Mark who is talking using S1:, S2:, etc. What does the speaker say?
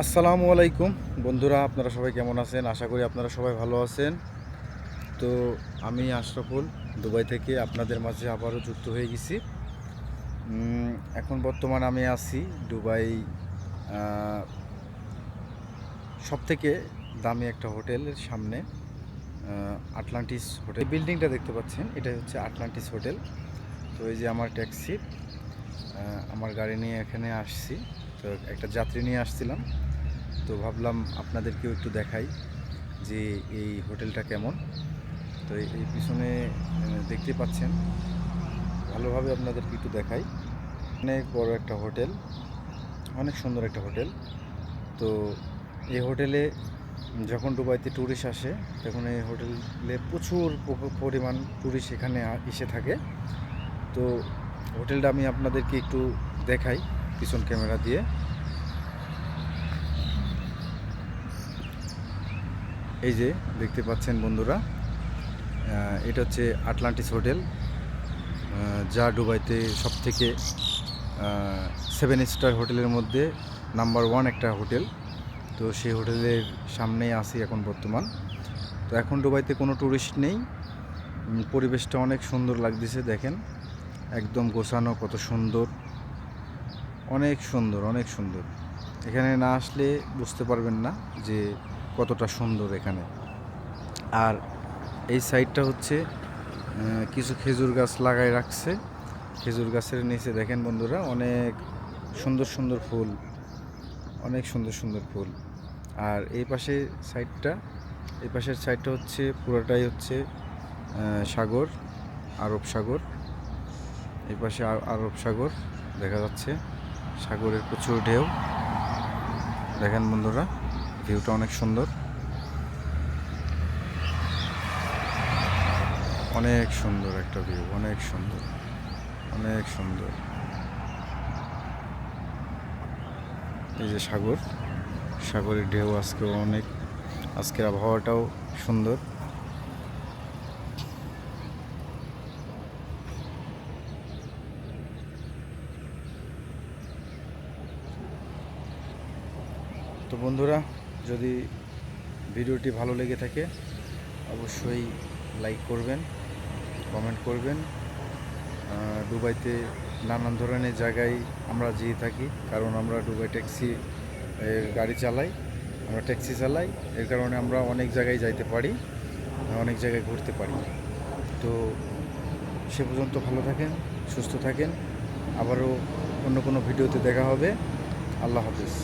S1: আসসালামু আলাইকুম বন্ধুরা, আপনারা সবাই কেমন আছেন? আশা করি আপনারা সবাই ভালো আছেন। তো আমি আশরাফুল দুবাই থেকে আপনাদের মাঝে আবারও যুক্ত হয়ে গেছি। এখন বর্তমানে আমি আছি দুবাই সবথেকে দামি একটা হোটেলের সামনে, আটলান্টিস হোটেল। বিল্ডিংটা দেখতে পাচ্ছেন, এটাই হচ্ছে আটলান্টিস হোটেল। তো এই যে আমার ট্যাক্সি, আমার গাড়ি নিয়ে এখানে আসছি। তো একটা যাত্রী নিয়ে আসছিলাম, তো ভাবলাম আপনাদেরকেও একটু দেখাই যে এই হোটেলটা কেমন। তো এই পিছনে দেখতে পাচ্ছেন, ভালোভাবে আপনাদেরকে একটু দেখাই। অনেক বড় একটা হোটেল, অনেক সুন্দর একটা হোটেল। তো এই হোটেলে যখন দুবাইতে ট্যুরিস্ট আসে, তখন এই হোটেলে প্রচুর পরিমাণ ট্যুরিস্ট এখানে এসে থাকে। তো হোটেলটা আমি আপনাদেরকে একটু দেখাই পিছন ক্যামেরা দিয়ে। এই যে দেখতে পাচ্ছেন বন্ধুরা, এটা হচ্ছে আটলান্টিস হোটেল, যা দুবাইতে সবথেকে 7 স্টার হোটেলের মধ্যে নাম্বার 1 একটা হোটেল। তো সেই হোটেলের সামনেই আছি এখন বর্তমান। তো এখন দুবাইতে কোনো ট্যুরিস্ট নেই, পরিবেশটা অনেক সুন্দর লাগতেছে। দেখেন একদম গোছানো, কত সুন্দর, অনেক সুন্দর, অনেক সুন্দর। এখানে না আসলে বুঝতে পারবেন না যে কতটা সুন্দর এখানে। আর এই সাইডটা হচ্ছে কিছু খেজুর গাছ লাগাই রাখছে। খেজুর গাছের নিচে দেখেন বন্ধুরা, অনেক সুন্দর সুন্দর ফুল, অনেক সুন্দর সুন্দর ফুল। আর এই পাশের সাইডটা হচ্ছে পুরোটাই হচ্ছে সাগর, আরব সাগর। এই পাশে আরব সাগর দেখা যাচ্ছে, সাগরের প্রচুর ঢেউ। দেখেন বন্ধুরা, ভিউটা অনেক সুন্দর, অনেক সুন্দর একটা ভিউ, অনেক সুন্দর, অনেক সুন্দর। এই যে সাগর, সাগরের ঢেউ আজকেও অনেক, আজকের আবহাওয়াটাও সুন্দর। তো বন্ধুরা, যদি ভিডিওটি ভালো লেগে থাকে অবশ্যই লাইক করবেন, কমেন্ট করবেন। দুবাইতে নানান ধরনের জায়গায় আমরা যেয়ে থাকি, কারণ আমরা দুবাই ট্যাক্সি গাড়ি চালাই, আমরা ট্যাক্সি চালাই। এর কারণে আমরা অনেক জায়গায় যাইতে পারি, অনেক জায়গায় ঘুরতে পারি। তো সে পর্যন্ত ভালো থাকেন, সুস্থ থাকেন। আবারও অন্য কোনো ভিডিওতে দেখা হবে। আল্লাহ হাফেজ।